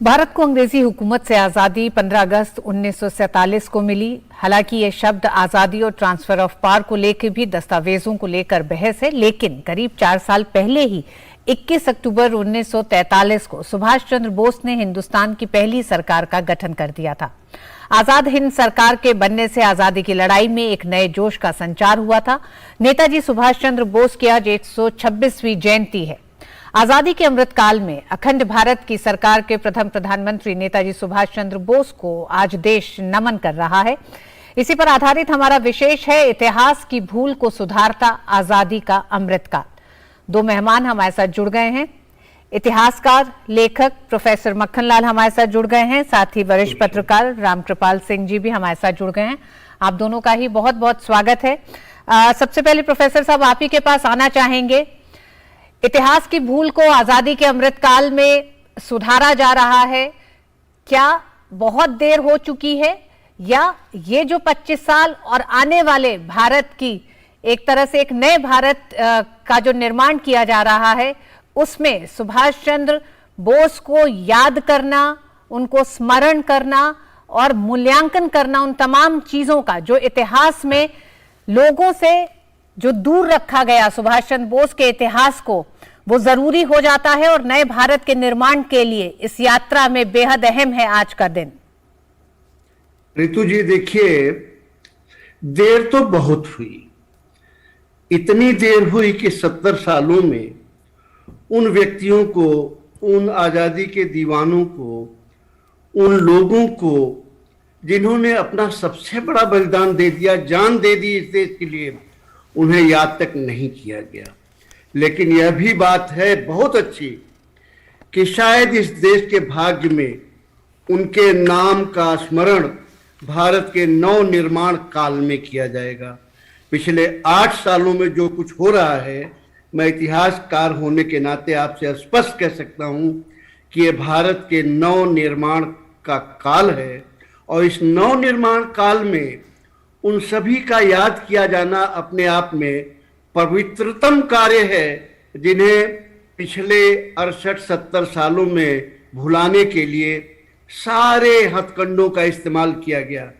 भारत को अंग्रेजी हुकूमत से आज़ादी 15 अगस्त 1947 को मिली। हालांकि ये शब्द आज़ादी और ट्रांसफर ऑफ पावर को लेकर भी दस्तावेजों को लेकर बहस है, लेकिन करीब 4 साल पहले ही 21 अक्टूबर 1943 को सुभाष चंद्र बोस ने हिंदुस्तान की पहली सरकार का गठन कर दिया था। आजाद हिंद सरकार के बनने से आजादी की लड़ाई में एक नए जोश का संचार हुआ था। नेताजी सुभाष चंद्र बोस की आज 126वीं जयंती है। आजादी के अमृतकाल में अखंड भारत की सरकार के प्रथम प्रधानमंत्री नेताजी सुभाष चंद्र बोस को आज देश नमन कर रहा है। इसी पर आधारित हमारा विशेष है इतिहास की भूल को सुधारता आजादी का अमृतकाल। दो मेहमान हमारे साथ जुड़ गए हैं। इतिहासकार लेखक प्रोफेसर मक्खनलाल हमारे साथ जुड़ गए हैं, साथ ही वरिष्ठ पत्रकार रामकृपाल सिंह जी भी हमारे साथ जुड़ गए हैं। आप दोनों का ही बहुत बहुत स्वागत है। सबसे पहले प्रोफेसर साहब आप ही के पास आना चाहेंगे। इतिहास की भूल को आजादी के अमृतकाल में सुधारा जा रहा है, क्या बहुत देर हो चुकी है या ये जो 25 साल और आने वाले भारत की एक तरह से एक नए भारत का जो निर्माण किया जा रहा है उसमें सुभाष चंद्र बोस को याद करना, उनको स्मरण करना और मूल्यांकन करना उन तमाम चीजों का जो इतिहास में लोगों से जो दूर रखा गया सुभाष चंद्र बोस के इतिहास को, वो जरूरी हो जाता है और नए भारत के निर्माण के लिए इस यात्रा में बेहद अहम है आज का दिन। ऋतु जी देखिए, देर तो बहुत हुई। इतनी देर हुई कि 70 सालों में उन व्यक्तियों को, उन आजादी के दीवानों को, उन लोगों को जिन्होंने अपना सबसे बड़ा बलिदान दे दिया, जान दे दी इस देश के लिए, उन्हें याद तक नहीं किया गया। लेकिन यह भी बात है बहुत अच्छी कि शायद इस देश के भाग्य में उनके नाम का स्मरण भारत के नव निर्माण काल में किया जाएगा। पिछले 8 सालों में जो कुछ हो रहा है, मैं इतिहासकार होने के नाते आपसे स्पष्ट कह सकता हूं कि यह भारत के नव निर्माण का काल है और इस नव निर्माण काल में उन सभी का याद किया जाना अपने आप में पवित्रतम कार्य है जिन्हें पिछले 68-70 सालों में भुलाने के लिए सारे हथकंडों का इस्तेमाल किया गया।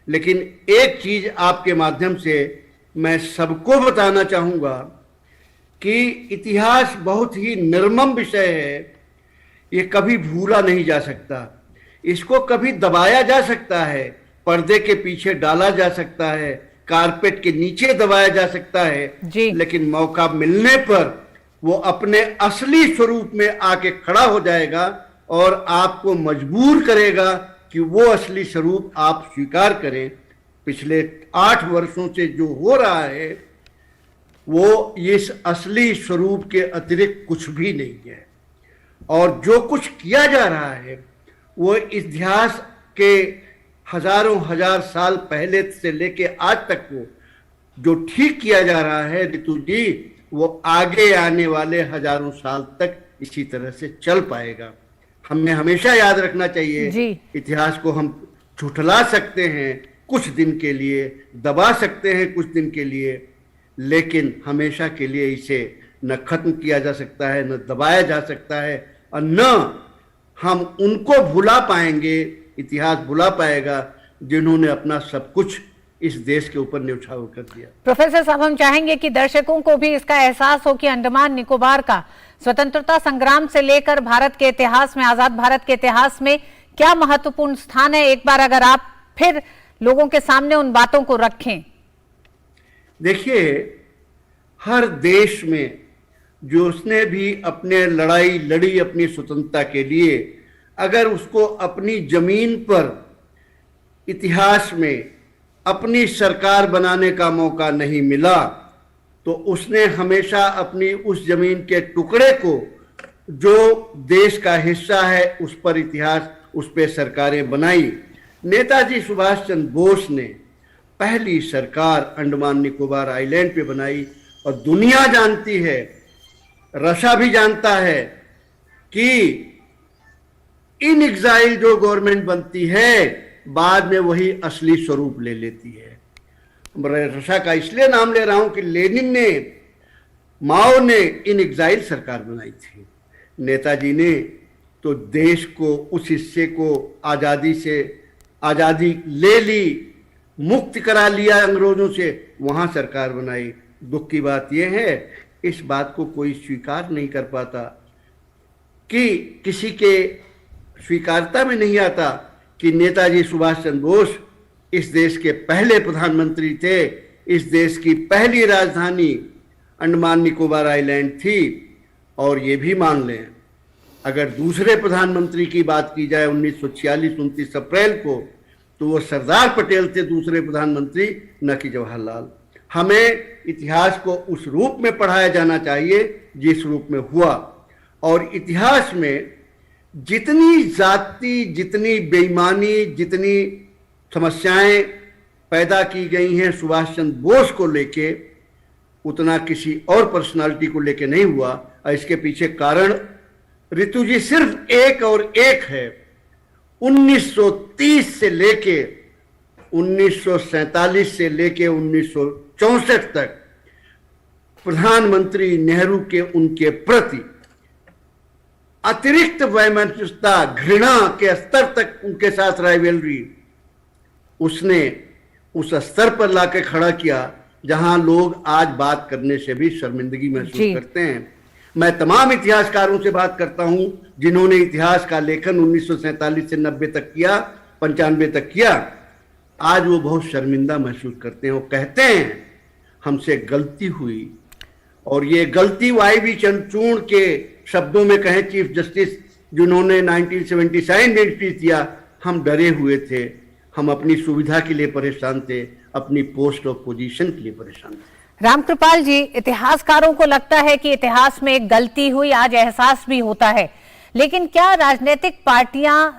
लेकिन एक चीज आपके माध्यम से मैं सबको बताना चाहूंगा कि इतिहास बहुत ही निर्मम विषय है। ये कभी भूला नहीं जा सकता, इसको कभी दबाया जा सकता है, पर्दे के पीछे डाला जा सकता है, कारपेट के नीचे दबाया जा सकता है, लेकिन मौका मिलने पर वो अपने असली स्वरूप में आके खड़ा हो जाएगा और आपको मजबूर करेगा कि वो असली स्वरूप आप स्वीकार करें। पिछले 8 वर्षों से जो हो रहा है वो इस असली स्वरूप के अतिरिक्त कुछ भी नहीं है और जो कुछ किया जा रहा है वो इतिहास के हजारों हजार साल पहले से लेके आज तक को जो ठीक किया जा रहा है ऋतु जी, वो आगे आने वाले हजारों साल तक इसी तरह से चल पाएगा। हमें हमेशा याद रखना चाहिए, इतिहास को हम झुठला सकते हैं कुछ दिन के लिए, दबा सकते हैं कुछ दिन के लिए, लेकिन हमेशा के लिए इसे न खत्म किया जा सकता है, न दबाया जा सकता है और न हम उनको भुला पाएंगे, इतिहास भुला पाएगा जिन्होंने अपना सब कुछ इस देश के ऊपर न्यौछावर कर दिया। प्रोफेसर साहब, हम चाहेंगे कि दर्शकों को भी इसका एहसास हो कि अंडमान निकोबार का स्वतंत्रता संग्राम से लेकर भारत के इतिहास में, आजाद भारत के इतिहास में क्या महत्वपूर्ण स्थान है। एक बार अगर आप फिर लोगों के सामने उन बातों को रखें। देखिए, हर देश में जो उसने भी अपने लड़ाई लड़ी अपनी स्वतंत्रता के लिए, अगर उसको अपनी जमीन पर इतिहास में अपनी सरकार बनाने का मौका नहीं मिला तो उसने हमेशा अपनी उस जमीन के टुकड़े को जो देश का हिस्सा है उस पर इतिहास, उस पर सरकारें बनाई। नेताजी सुभाष चंद्र बोस ने पहली सरकार अंडमान निकोबार आइलैंड पे बनाई और दुनिया जानती है, रशिया भी जानता है कि इन एग्जाइल जो गवर्नमेंट बनती है बाद में वही असली स्वरूप ले लेती है। रशिया का इसलिए नाम ले रहा हूं कि लेनिन ने, माओ ने इन एग्जाइल सरकार बनाई थी। नेताजी ने तो देश को उस हिस्से को आज़ादी ले ली, मुक्त करा लिया अंग्रेजों से, वहाँ सरकार बनाई। दुख की बात यह है, इस बात को कोई स्वीकार नहीं कर पाता, कि किसी के स्वीकारता में नहीं आता कि नेताजी सुभाष चंद्र बोस इस देश के पहले प्रधानमंत्री थे। इस देश की पहली राजधानी अंडमान निकोबार आइलैंड थी। और ये भी मान लें, अगर दूसरे प्रधानमंत्री की बात की जाए 1946 29 अप्रैल को, तो वो सरदार पटेल थे दूसरे प्रधानमंत्री, न कि जवाहरलाल। हमें इतिहास को उस रूप में पढ़ाया जाना चाहिए जिस रूप में हुआ। और इतिहास में जितनी जाति, जितनी बेईमानी, जितनी समस्याएं पैदा की गई हैं सुभाष चंद्र बोस को लेके, उतना किसी और पर्सनालिटी को लेके नहीं हुआ। और इसके पीछे कारण ऋतु जी सिर्फ एक और एक है। 1930 से लेके 1947 से लेके 1964 तक प्रधानमंत्री नेहरू के उनके प्रति अतिरिक्त वैमनस्यता, घृणा के स्तर तक उनके साथ राइवलरी उसने उस स्तर पर लाके खड़ा किया जहां लोग आज बात करने से भी शर्मिंदगी महसूस करते हैं। मैं तमाम इतिहासकारों से बात करता हूं जिन्होंने इतिहास का लेखन 1947 से 90 तक किया, 95 तक किया। आज वो बहुत शर्मिंदा महसूस करते हैं। वो कहते हैं हमसे गलती हुई। और ये गलती वाई बी चंद्रचूड़ के शब्दों में कहें, चीफ जस्टिस जिन्होंने 1977 में स्पीच दिया, हम डरे हुए थे, हम अपनी सुविधा के लिए परेशान थे, अपनी पोस्ट और पोजीशन के लिए परेशान थे। रामकृपाल जी, इतिहासकारों को लगता है कि इतिहास में एक गलती हुई, आज एहसास भी होता है, लेकिन क्या राजनीतिक पार्टियां,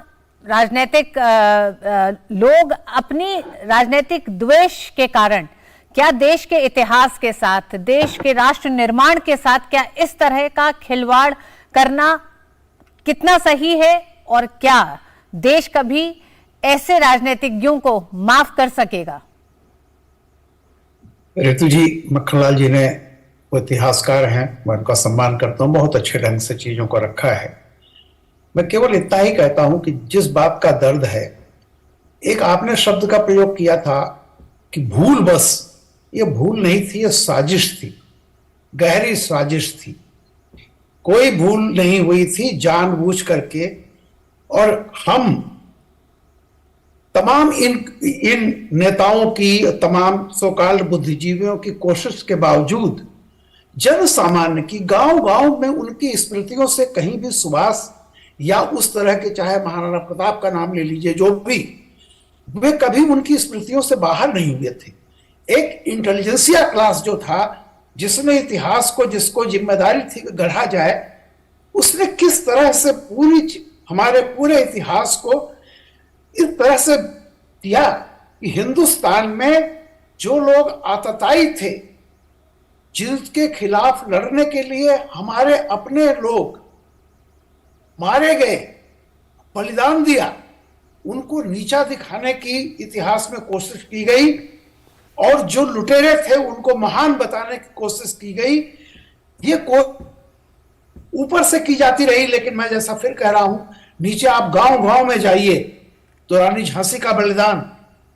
राजनीतिक लोग अपनी राजनीतिक द्वेष के कारण क्या देश के इतिहास के साथ, देश के राष्ट्र निर्माण के साथ क्या इस तरह का खिलवाड़ करना कितना सही है, और क्या देश कभी ऐसे राजनीतिज्ञों को माफ कर सकेगा? ऋतु जी, मक्खनलाल जी ने, वो इतिहासकार हैं, मैं उनका सम्मान करता हूँ, बहुत अच्छे ढंग से चीजों को रखा है। मैं केवल इतना ही कहता हूं कि जिस बात का दर्द है, एक आपने शब्द का प्रयोग किया था कि भूल, बस ये भूल नहीं थी, ये साजिश थी, गहरी साजिश थी। कोई भूल नहीं हुई थी जानबूझ करके। और हम तमाम इन नेताओं की, तमाम सोकाल्ड बुद्धिजीवियों की कोशिश के बावजूद जन सामान्य की, गांव गांव में उनकी स्मृतियों से कहीं भी सुभाष या उस तरह के, चाहे महाराणा प्रताप का नाम ले लीजिए, जो भी, वे कभी उनकी स्मृतियों से बाहर नहीं हुए थे। एक इंटेलिजेंसिया क्लास जो था, जिसने इतिहास को, जिसको जिम्मेदारी थी कि गढ़ा जाए, उसने किस तरह से हमारे पूरे इतिहास को इस तरह से दिया कि हिंदुस्तान में जो लोग आतताई थे, जिनके खिलाफ लड़ने के लिए हमारे अपने लोग मारे गए, बलिदान दिया, उनको नीचा दिखाने की इतिहास में कोशिश की गई। और जो लुटेरे थे उनको महान बताने की कोशिश की गई। ये ऊपर से की जाती रही, लेकिन मैं जैसा फिर कह रहा हूं, नीचे आप गांव गांव में जाइए तो रानी झांसी का बलिदान,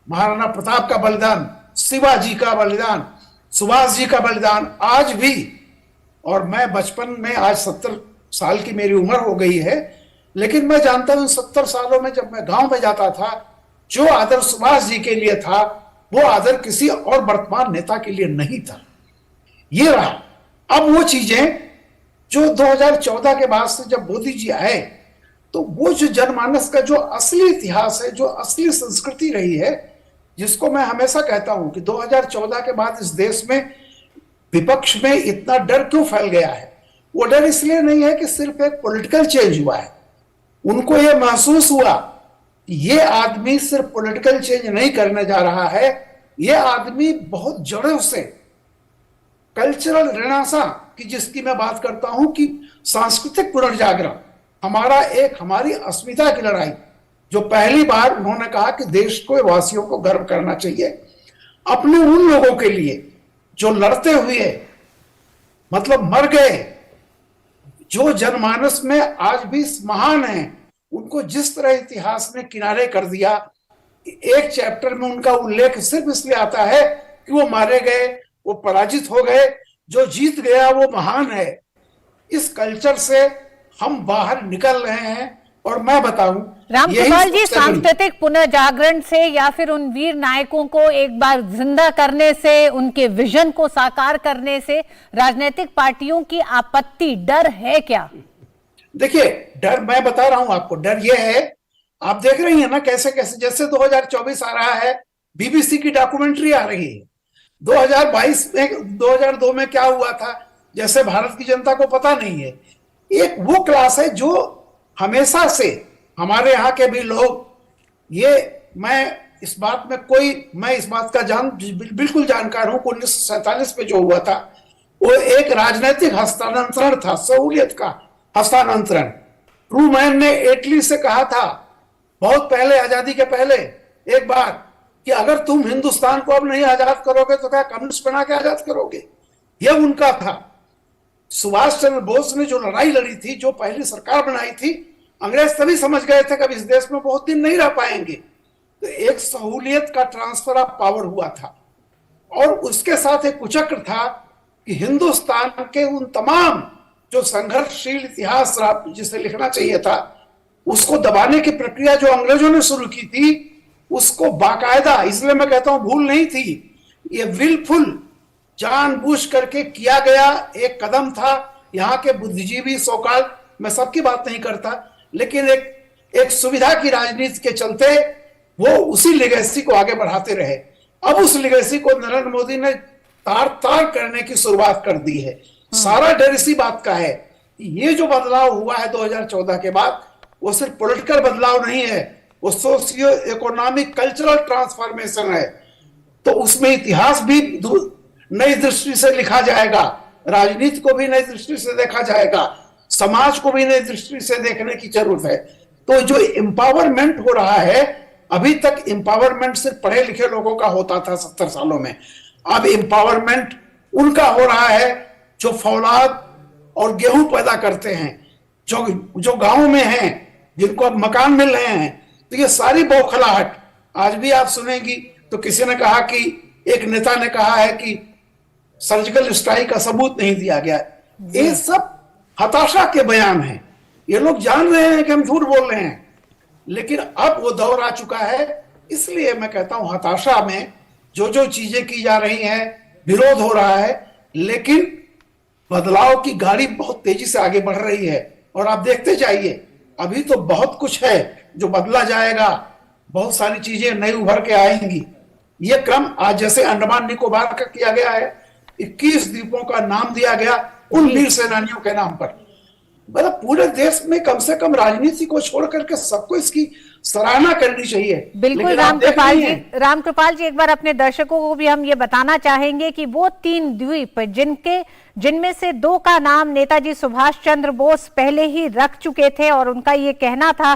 महाराणा प्रताप का बलिदान, शिवाजी का बलिदान, सुभाष जी का बलिदान आज भी। और मैं बचपन में, आज 70 साल की मेरी उम्र हो गई है, लेकिन मैं जानता हूं 70 सालों में जब मैं गांव में जाता था, जो आदर सुभाष जी के लिए था, वो आदर किसी और वर्तमान नेता के लिए नहीं था। ये रहा। अब वो चीजें जो 2014 के बाद से जब मोदी जी आए, तो वो जो जनमानस का जो असली इतिहास है, जो असली संस्कृति रही है, जिसको मैं हमेशा कहता हूं कि 2014 के बाद इस देश में विपक्ष में इतना डर क्यों फैल गया है, वो डर इसलिए नहीं है कि सिर्फ एक पॉलिटिकल चेंज हुआ है। उनको ये महसूस हुआ कि ये आदमी सिर्फ पॉलिटिकल चेंज नहीं करने जा रहा है, ये आदमी बहुत जड़ों से कल्चरल रेनेसां की, जिसकी मैं बात करता हूं कि सांस्कृतिक पुनर्जागरण, हमारी अस्मिता की लड़ाई, जो पहली बार उन्होंने कहा कि देश को, वासियों को गर्व करना चाहिए अपने उन लोगों के लिए जो लड़ते हुए, मतलब मर गए, जो जनमानस में आज भी महान हैं, उनको जिस तरह इतिहास ने किनारे कर दिया, एक चैप्टर में उनका उल्लेख सिर्फ इसलिए आता है कि वो मारे गए, वो पराजित हो गए, जो जीत गया वो महान है। इस कल्चर से हम बाहर निकल रहे हैं। और मैं बताऊं, रामकृपाल जी, सांस्कृतिक पुनर्जागरण से या फिर उन वीर नायकों को एक बार जिंदा करने से, उनके विजन को साकार करने से राजनीतिक पार्टियों की आपत्ति, डर है क्या? देखिए, डर मैं बता रहा हूं आपको। डर यह है, आप देख रही हैं ना कैसे कैसे, जैसे 2024 आ रहा है, बीबीसी की डॉक्यूमेंट्री आ रही है। 2022 में, 2002 में क्या हुआ था, जैसे भारत की जनता को पता नहीं है। एक वो क्लास है जो हमेशा से, हमारे यहाँ के भी लोग, मैं इस बात का बिल्कुल जानकार हूं। 1947 में जो हुआ था वो एक राजनीतिक हस्तांतरण था, सहूलियत का हस्तांतरण। ट्रूमैन ने इटली से कहा था बहुत पहले, आजादी के पहले एक बार, कि अगर तुम हिंदुस्तान को अब नहीं आजाद करोगे तो क्या कम्युनिस्ट बना के आजाद करोगे। यह उनका था। सुभाष चंद्र बोस ने जो लड़ाई लड़ी थी, जो पहली सरकार बनाई थी, अंग्रेज तभी समझ गए थे कि इस देश में बहुत दिन नहीं रह पाएंगे। तो एक सहूलियत का ट्रांसफर ऑफ पावर हुआ था, और उसके साथ एक कुचक्र था कि हिंदुस्तान के उन तमाम जो संघर्षशील इतिहास जिसे लिखना चाहिए था, उसको दबाने की प्रक्रिया जो अंग्रेजों ने शुरू की थी, उसको बाकायदा, इसलिए मैं कहता हूं भूल नहीं थी, ये विलफुल, जानबूझ करके किया गया एक कदम था। यहाँ के बुद्धिजीवी, सोकाल, मैं सबकी बात नहीं करता, लेकिन एक सुविधा की राजनीति के चलते वो उसी लेगेसी को आगे बढ़ाते रहे। अब उस लेगेसी को नरेंद्र मोदी ने तार तार करने की शुरुआत कर दी है। सारा डर इसी बात का है। ये जो बदलाव हुआ है 2014 के बाद, वो सिर्फ पॉलिटिकल बदलाव नहीं है, वो सोशियो इकोनॉमिक कल्चरल ट्रांसफॉर्मेशन है। तो उसमें इतिहास भी नई दृष्टि से लिखा जाएगा, राजनीति को भी नई दृष्टि से देखा जाएगा, समाज को भी नई दृष्टि से देखने की जरूरत है। तो जो एम्पावरमेंट हो रहा है, अभी तक एम्पावरमेंट सिर्फ पढ़े लिखे लोगों का होता था 70 सालों में, अब एम्पावरमेंट उनका हो रहा है जो फौलाद और गेहूं पैदा करते हैं, जो गांव में हैं, जिनको अब मकान मिल रहे हैं। तो ये सारी बौखलाहट आज भी आप सुनेंगी। तो किसी ने कहा कि, एक नेता ने कहा है कि सर्जिकल स्ट्राइक का सबूत नहीं दिया गया। ये सब हताशा के बयान हैं। ये लोग जान रहे हैं कि हम झूठ बोल रहे हैं, लेकिन अब वो दौर आ चुका है। इसलिए मैं कहता हूं, हताशा में जो जो चीजें की जा रही हैं, विरोध हो रहा है, लेकिन बदलाव की गाड़ी बहुत तेजी से आगे बढ़ रही है। और आप देखते जाइए, अभी तो बहुत कुछ है जो बदला जाएगा, बहुत सारी चीजें नई उभर के आएंगी। ये क्रम आज जैसे अंडमान निकोबार का किया गया है, 21 द्वीपों का नाम दिया गया उन वीर सेनानियों के नाम पर। मतलब पूरे देश में कम से कम राजनीति को छोड़ करके सबको इसकी सराहना करनी चाहिए। बिल्कुल रामकृपाल जी, एक बार अपने दर्शकों को भी हम ये बताना चाहेंगे कि वो 3 द्वीप जिनमें से 2 का नाम नेताजी सुभाष चंद्र बोस पहले ही रख चुके थे, और उनका ये कहना था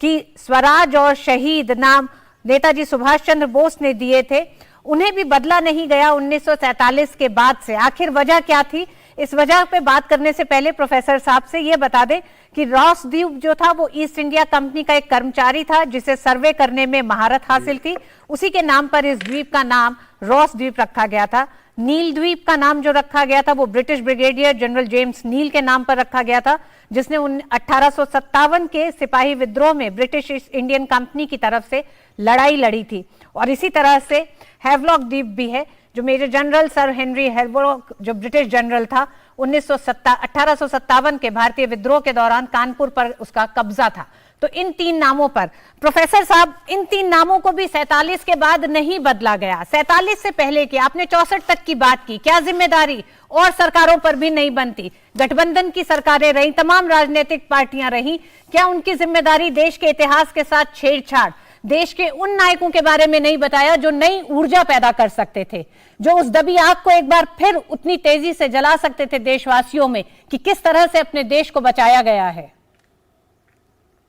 कि स्वराज और शहीद नाम नेताजी सुभाष चंद्र बोस ने दिए थे, उन्हें भी बदला नहीं गया 1947 के बाद से। आखिर वजह क्या थी? इस वजह पे बात करने से पहले प्रोफेसर साहब से ये बता दें कि रॉस द्वीप जो था वो ईस्ट इंडिया कंपनी का एक कर्मचारी था जिसे सर्वे करने में महारत हासिल थी। उसी के नाम पर इस द्वीप का नाम रॉस द्वीप रखा गया था। नील द्वीप का नाम जो रखा गया था वो ब्रिटिश ब्रिगेडियर जनरल जेम्स नील के नाम पर रखा गया था, जिसने 1857 के सिपाही विद्रोह में ब्रिटिश ईस्ट इंडियन कंपनी की तरफ से लड़ाई लड़ी थी। और इसी तरह से हैवलॉक द्वीप भी है, जो major general sir Henry Havelock, जो ब्रिटिश जनरल था, 1857 के भारतीय विद्रोह के दौरान कानपुर पर उसका कब्जा था। तो इन 3 नामों पर प्रोफेसर साहब, इन 3 नामों को भी 47 के बाद नहीं बदला गया, 47 से पहले की, आपने 64 तक की बात की, क्या जिम्मेदारी और सरकारों पर भी नहीं बनती? गठबंधन की सरकारें रही, तमाम राजनीतिक पार्टियां रही, क्या उनकी जिम्मेदारी देश के इतिहास के साथ छेड़छाड़, देश के उन नायकों के बारे में नहीं बताया जो नई ऊर्जा पैदा कर सकते थे, जो उस दबी आग को एक बार फिर उतनी तेजी से जला सकते थे देशवासियों में कि किस तरह से अपने देश को बचाया गया है?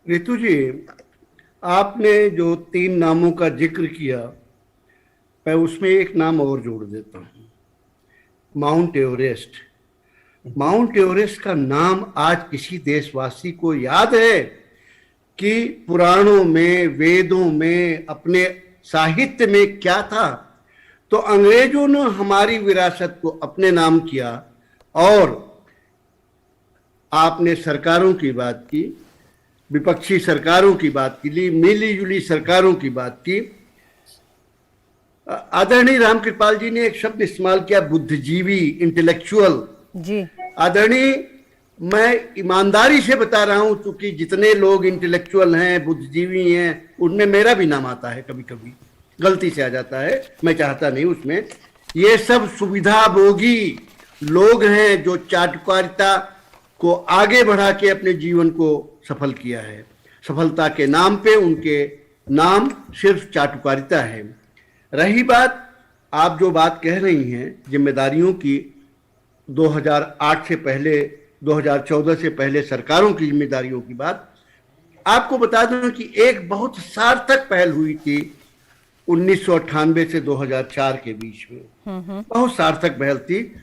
रितु जी, आपने जो 3 नामों का जिक्र किया, मैं उसमें एक नाम और जोड़ देता हूं, माउंट एवरेस्ट। माउंट एवरेस्ट का नाम आज किसी देशवासी को याद है कि पुराणों में, वेदों में, अपने साहित्य में क्या था? तो अंग्रेजों ने हमारी विरासत को अपने नाम किया। और आपने सरकारों की बात की, विपक्षी सरकारों की बात की, मिली जुली सरकारों की बात की। आदरणीय रामकृपाल जी ने एक शब्द इस्तेमाल किया, बुद्धिजीवी, इंटेलेक्चुअल। जी आदरणीय, मैं ईमानदारी से बता रहा हूं, क्योंकि जितने लोग इंटेलेक्चुअल हैं, बुद्धिजीवी हैं, उनमें मेरा भी नाम आता है, कभी कभी गलती से आ जाता है, मैं चाहता नहीं उसमें। ये सब सुविधाभोगी लोग हैं जो चाटुकारिता को आगे बढ़ा के अपने जीवन को सफल किया है। सफलता के नाम पे उनके नाम सिर्फ चाटुकारिता है। रही बात, आप जो बात कह रही हैं जिम्मेदारियों की, 2008 से पहले, 2014 से पहले सरकारों की जिम्मेदारियों की बात, आपको बता दूं कि एक बहुत सार्थक पहल हुई थी 1998 से 2004 के बीच में। बहुत सार्थक पहल थी।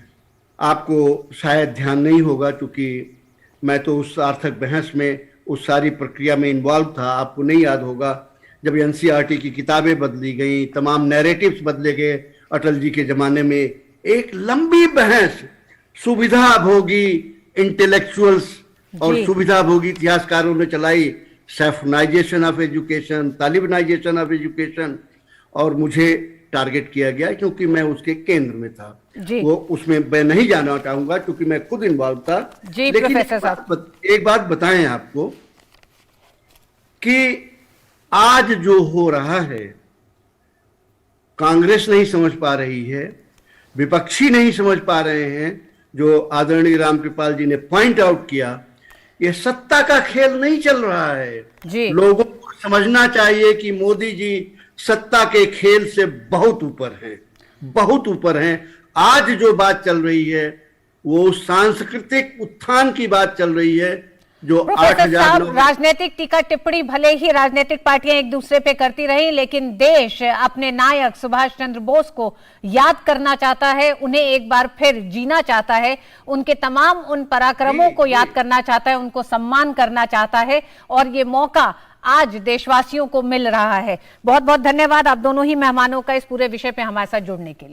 आपको शायद ध्यान नहीं होगा, क्योंकि मैं तो उस सार्थक बहस में, उस सारी प्रक्रिया में इन्वॉल्व था। आपको नहीं याद होगा जब एनसीईआरटी की किताबें बदली गई, तमाम नैरेटिव्स बदले गए अटल जी के जमाने में। एक लंबी बहस सुविधा भोगी इंटेलेक्चुअल्स और सुविधा भोगी इतिहासकारों ने चलाई, सैफनाइजेशन of education, Talibanisation of education, और मुझे टारगेट किया गया क्योंकि मैं उसके केंद्र में था। वो उसमें मैं नहीं जाना चाहूंगा क्योंकि मैं खुद इन्वॉल्व था। लेकिन एक बात बताएं आपको कि आज जो हो रहा है, कांग्रेस नहीं समझ पा रही है, विपक्षी नहीं समझ पा रहे हैं। जो आदरणीय रामकृपाल जी ने पॉइंट आउट किया, ये सत्ता का खेल नहीं चल रहा है जी। लोगों को समझना चाहिए कि मोदी जी सत्ता के खेल से बहुत ऊपर हैं, बहुत ऊपर हैं। आज जो बात चल रही है वो सांस्कृतिक उत्थान की बात चल रही है, जो 8,000 लोग। राजनीतिक टीका टिप्पणी भले ही राजनीतिक पार्टियां एक दूसरे पे करती रही, लेकिन देश अपने नायक सुभाष चंद्र बोस को याद करना चाहता है, उन्हें एक बार फिर जीना चाहता है, उनके तमाम उन पराक्रमों को याद करना चाहता है, उनको सम्मान करना चाहता है, और ये मौका आज देशवासियों को मिल रहा है। बहुत बहुत धन्यवाद आप दोनों ही मेहमानों का इस पूरे विषय पे हमारे साथ जुड़ने के लिए।